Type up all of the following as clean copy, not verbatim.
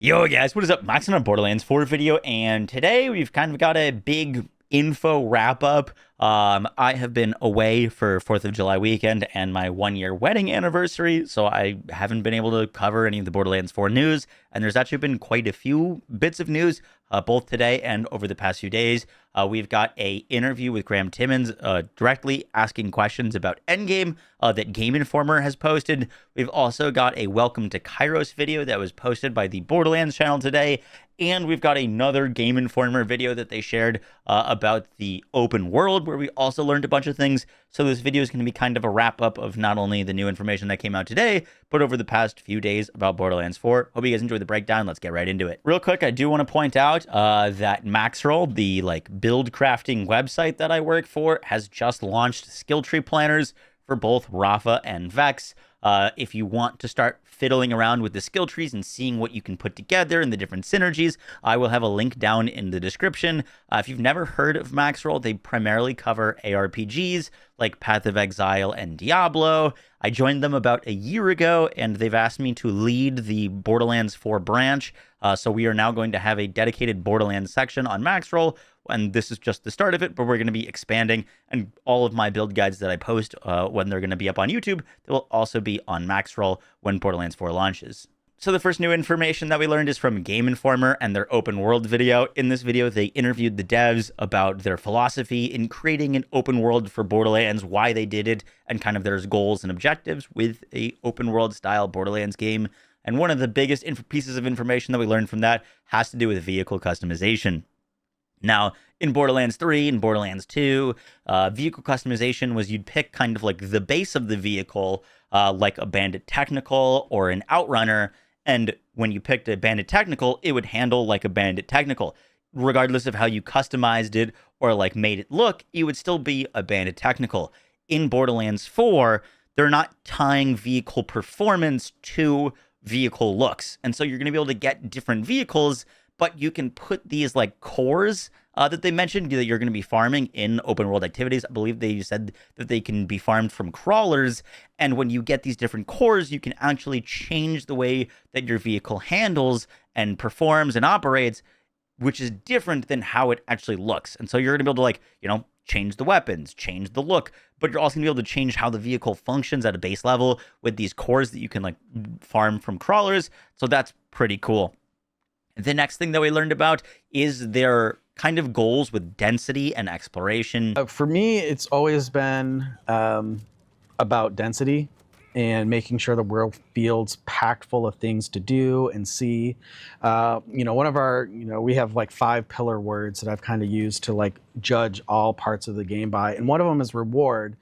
Yo guys, what is up? Max on a Borderlands 4 video, and today we've kind of got a big info wrap up. I have been away for 4th of July weekend and my 1 year wedding anniversary, so I haven't been able to cover any of the Borderlands 4 news, and there's actually been quite a few bits of news, both today and over the past few days. We've got a interview with Graham Timmons, directly asking questions about Endgame, that Game Informer has posted. We've also got a Welcome to Kairos video that was posted by the Borderlands channel today. And we've got another Game Informer video that they shared about the open world, where we also learned a bunch of things. So this video is going to be kind of a wrap up of not only the new information that came out today, but over the past few days about Borderlands 4. Hope you guys enjoyed the breakdown. Let's get right into it. Real quick, I do want to point out that Maxroll, the build crafting website that I work for, has just launched skill tree planners for both Rafa and Vex. If you want to start fiddling around with the skill trees and seeing what you can put together and the different synergies, I will have a link down in the description. If you've never heard of Maxroll, they primarily cover ARPGs like Path of Exile and Diablo. I joined them about a year ago, and they've asked me to lead the Borderlands 4 branch. So we are now going to have a dedicated Borderlands section on Maxroll, and this is just the start of it, but we're going to be expanding, and all of my build guides that I post when they're going to be up on YouTube, they will also be on Maxroll when Borderlands 4 launches. So the first new information that we learned is from Game Informer and their open world video. In this video, they interviewed the devs about their philosophy in creating an open world for Borderlands, why they did it, and kind of their goals and objectives with a open world style Borderlands game. And one of the biggest pieces of information that we learned from that has to do with vehicle customization. Now, in Borderlands 3 and Borderlands 2, vehicle customization was you'd pick kind of like the base of the vehicle, like a Bandit Technical or an Outrunner, and when you picked a Bandit Technical, it would handle like a Bandit Technical. Regardless of how you customized it or made it look, it would still be a Bandit Technical. In Borderlands 4, they're not tying vehicle performance to vehicle looks, and so you're going to be able to get different vehicles, but you can put these cores that they mentioned that you're going to be farming in open world activities. I believe they said that they can be farmed from crawlers. And when you get these different cores, you can actually change the way that your vehicle handles and performs and operates, which is different than how it actually looks. And so you're going to be able to change the weapons, change the look, but you're also going to be able to change how the vehicle functions at a base level with these cores that you can farm from crawlers. So that's pretty cool. The next thing that we learned about is their kind of goals with density and exploration. For me, it's always been about density and making sure the world feels packed full of things to do and see. One of our, we have 5 pillar words that I've kind of used to judge all parts of the game by. And one of them is reward.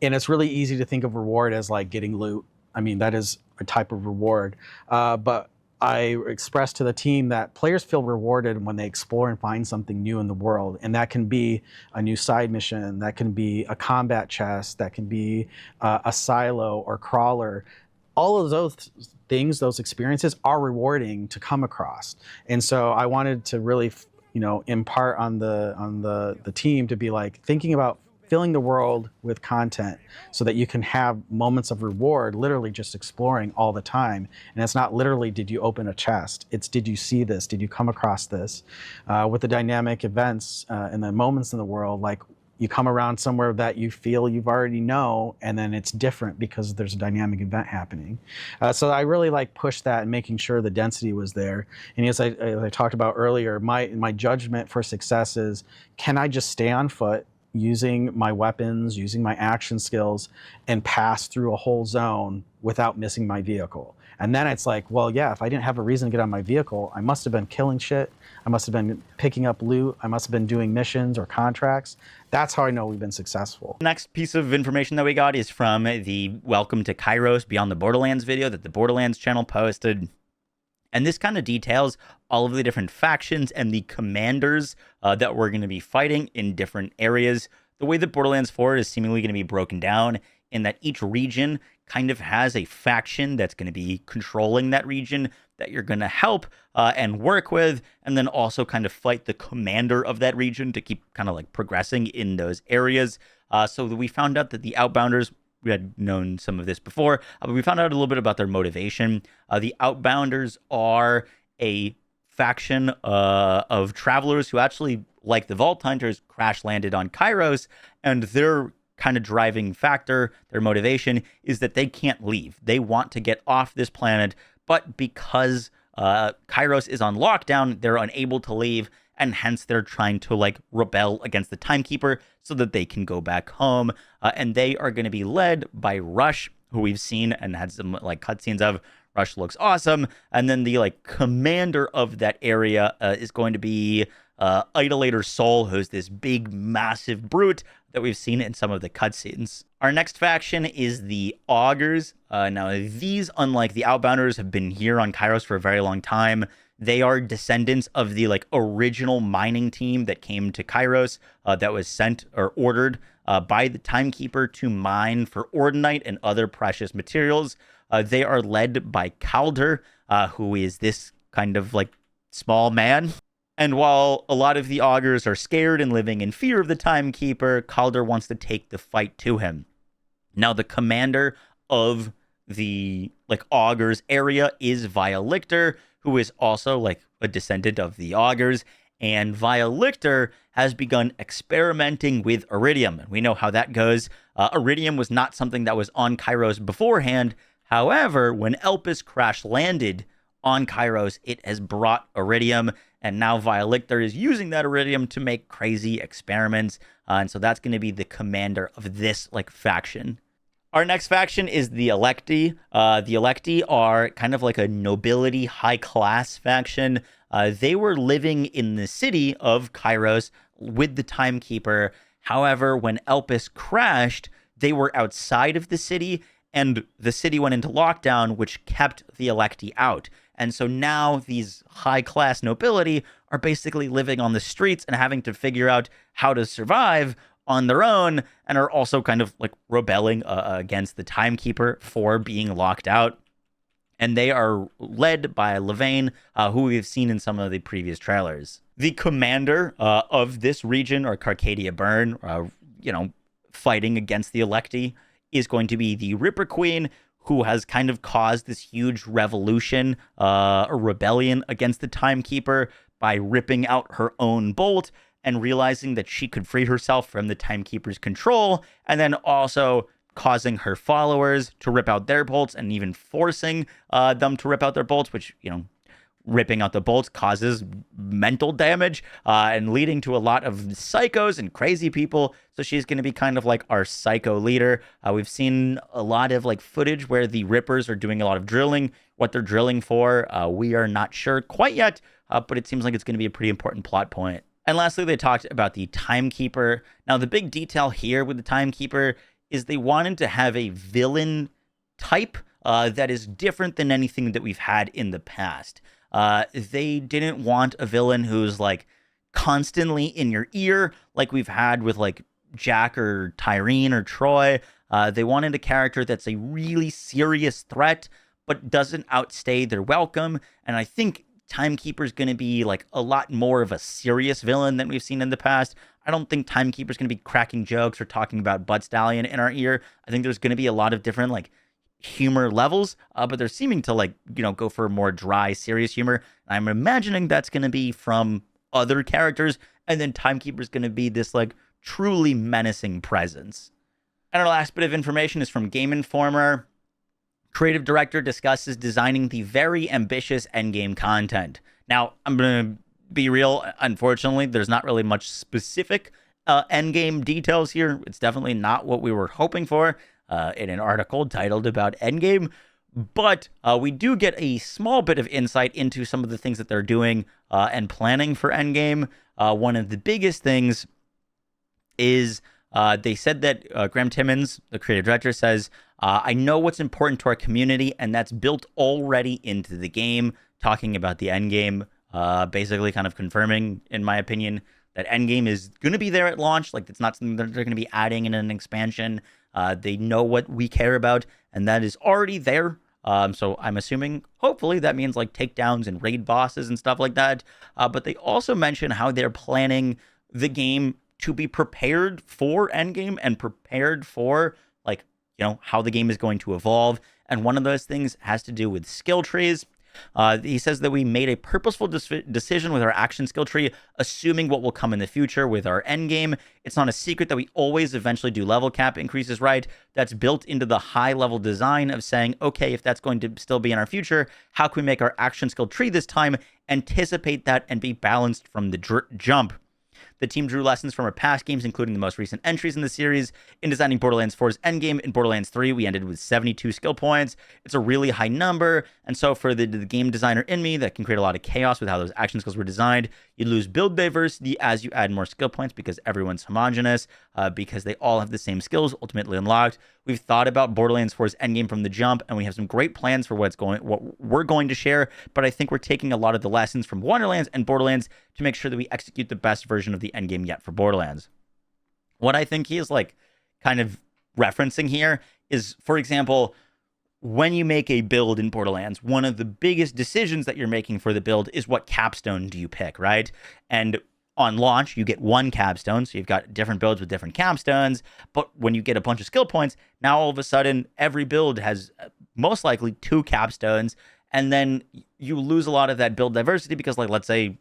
And it's really easy to think of reward as getting loot. I mean, that is a type of reward. But I expressed to the team that players feel rewarded when they explore and find something new in the world. And that can be a new side mission, that can be a combat chest, that can be a silo or crawler. All of those things, those experiences are rewarding to come across. And so I wanted to really, impart on the team to be thinking about filling the world with content so that you can have moments of reward, literally just exploring all the time. And it's not literally, did you open a chest? It's, did you see this? Did you come across this? With the dynamic events and the moments in the world, you come around somewhere that you feel you've already know, and then it's different because there's a dynamic event happening. So I really pushed that and making sure the density was there. And as I talked about earlier, my judgment for success is, can I just stay on foot, using my weapons, using my action skills, and pass through a whole zone without missing my vehicle? And then it's well, yeah, if I didn't have a reason to get on my vehicle, I must have been killing shit. I must have been picking up loot. I must have been doing missions or contracts. That's how I know we've been successful. Next piece of information that we got is from the Welcome to Kairos Beyond the Borderlands video that the Borderlands channel posted. And this kind of details all of the different factions and the commanders that we're going to be fighting in different areas. The way that Borderlands 4 is seemingly going to be broken down in that each region kind of has a faction that's going to be controlling that region that you're going to help and work with, and then also kind of fight the commander of that region to keep kind of progressing in those areas. So we found out that the Outbounders, we had known some of this before, but we found out a little bit about their motivation. The Outbounders are a faction of travelers who actually, like the Vault Hunters, crash landed on Kairos, and their kind of driving factor, their motivation, is that they can't leave. They want to get off this planet, but because Kairos is on lockdown, they're unable to leave, and hence they're trying to like rebel against the Timekeeper so that they can go back home. And they are going to be led by Rush, who we've seen and had some like cutscenes of. Rush looks awesome. And then the like commander of that area is going to be Idolator Soul, who's this big, massive brute that we've seen in some of the cutscenes. Our next faction is the Augurs. Now, these, unlike the Outbounders, have been here on Kairos for a very long time. They are descendants of the like original mining team that came to Kairos that was sent or ordered by the Timekeeper to mine for Ordinite and other precious materials. They are led by Calder, who is this kind of like small man. And while a lot of the Augurs are scared and living in fear of the Timekeeper, Calder wants to take the fight to him. Now, the commander of the like Augurs area is Vialictor, who is also like a descendant of the Augurs. And Vialictor has begun experimenting with Iridium. And we know how that goes. Iridium was not something that was on Kairos beforehand. However, when Elpis crash landed on Kairos, it has brought Iridium, and now Vialictor is using that Iridium to make crazy experiments. And so that's going to be the commander of this like faction. Our next faction is the Electi. The Electi are kind of like a nobility, high-class faction. They were living in the city of Kairos with the Timekeeper. However, when Elpis crashed, they were outside of the city, and the city went into lockdown, which kept the Electi out. And so now these high-class nobility are basically living on the streets and having to figure out how to survive on their own, and are also kind of like rebelling against the Timekeeper for being locked out. And they are led by Levain, who we've seen in some of the previous trailers. The commander of this region, or Carcadia Burn, fighting against the Electi, is going to be the Ripper Queen, who has kind of caused this huge revolution, a rebellion against the Timekeeper by ripping out her own bolt and realizing that she could free herself from the Timekeeper's control, and then also causing her followers to rip out their bolts and even forcing them to rip out their bolts, which, ripping out the bolts causes mental damage and leading to a lot of psychos and crazy people. So she's going to be kind of like our psycho leader. We've seen a lot of like footage where the Rippers are doing a lot of drilling. What they're drilling for, we are not sure quite yet, but it seems like it's going to be a pretty important plot point. And lastly, they talked about the Timekeeper. Now, the big detail here with the Timekeeper is they wanted to have a villain type that is different than anything that we've had in the past. They didn't want a villain who's like constantly in your ear, like we've had with like Jack or Tyrene or Troy. They wanted a character that's a really serious threat, but doesn't outstay their welcome. And I think Timekeeper's going to be like a lot more of a serious villain than we've seen in the past. I don't think Timekeeper's going to be cracking jokes or talking about Butt Stallion in our ear. I think there's going to be a lot of different like humor levels, but they're seeming to like, go for more dry, serious humor. I'm imagining that's going to be from other characters, and then Timekeeper's going to be this like truly menacing presence. And our last bit of information is from Game Informer. Creative director discusses designing the very ambitious endgame content. Now, I'm going to be real. Unfortunately, there's not really much specific endgame details here. It's definitely not what we were hoping for in an article titled about Endgame. But we do get a small bit of insight into some of the things that they're doing and planning for Endgame. One of the biggest things is they said that Graham Timmons, the creative director, says, I know what's important to our community, and that's built already into the game, talking about the Endgame, basically kind of confirming, in my opinion, that Endgame is going to be there at launch. Like, it's not something that they're going to be adding in an expansion. They know what we care about, and that is already there. So I'm assuming, hopefully, that means like takedowns and raid bosses and stuff like that. But they also mention how they're planning the game to be prepared for Endgame and prepared for like, how the game is going to evolve. And one of those things has to do with skill trees. He says that we made a purposeful decision with our action skill tree, assuming what will come in the future with our end game. It's not a secret that we always eventually do level cap increases, right? That's built into the high level design of saying, okay, if that's going to still be in our future, how can we make our action skill tree this time anticipate that and be balanced from the jump? The team drew lessons from our past games, including the most recent entries in the series. In designing Borderlands 4's endgame, in Borderlands 3, we ended with 72 skill points. It's a really high number, and so for the game designer in me, that can create a lot of chaos with how those action skills were designed. You lose build diversity as you add more skill points because everyone's homogenous, because they all have the same skills ultimately unlocked. We've thought about Borderlands 4's endgame from the jump, and we have some great plans for what we're going to share, but I think we're taking a lot of the lessons from Wonderlands and Borderlands to make sure that we execute the best version of the endgame yet for Borderlands. What I think he is like kind of referencing here is, for example, when you make a build in Borderlands, one of the biggest decisions that you're making for the build is what capstone do you pick, right? And on launch, you get one capstone, so you've got different builds with different capstones, but when you get a bunch of skill points, now all of a sudden, every build has most likely two capstones, and then you lose a lot of that build diversity because, like, let's say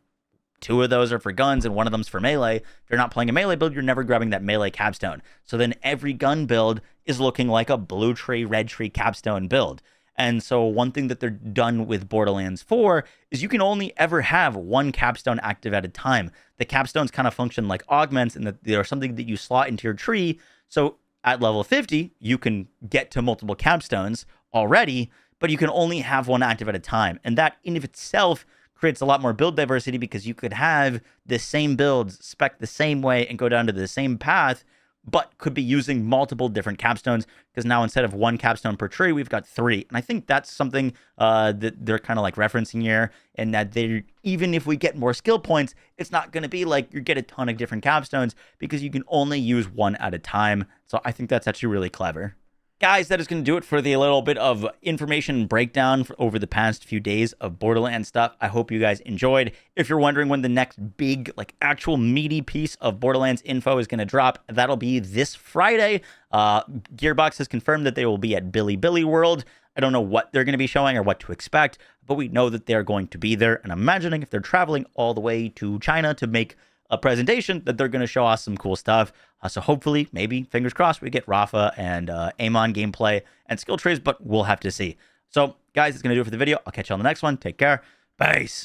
two of those are for guns and one of them's for melee. If you're not playing a melee build, you're never grabbing that melee capstone. So then every gun build is looking like a blue tree, red tree capstone build. And so one thing that they're done with Borderlands 4 is you can only ever have one capstone active at a time. The capstones kind of function like augments in that they're something that you slot into your tree. So at level 50, you can get to multiple capstones already, but you can only have one active at a time. And that in of itself creates a lot more build diversity because you could have the same builds spec the same way and go down to the same path, but could be using multiple different capstones because now instead of one capstone per tree, we've got three. And I think that's something that they're kind of like referencing here, and that they, even if we get more skill points, it's not going to be like you get a ton of different capstones because you can only use one at a time. So I think that's actually really clever. Guys, that is going to do it for the little bit of information breakdown over the past few days of Borderlands stuff. I hope you guys enjoyed. If you're wondering when the next big, like, actual meaty piece of Borderlands info is going to drop, that'll be this Friday. Gearbox has confirmed that they will be at Billy World. I don't know what they're going to be showing or what to expect, but we know that they're going to be there. And I'm imagining if they're traveling all the way to China to make a presentation, that they're going to show us some cool stuff. So hopefully, maybe, fingers crossed, we get Rafa and Amon gameplay and skill trees, but we'll have to see. So, guys, that's going to do it for the video. I'll catch you on the next one. Take care. Peace.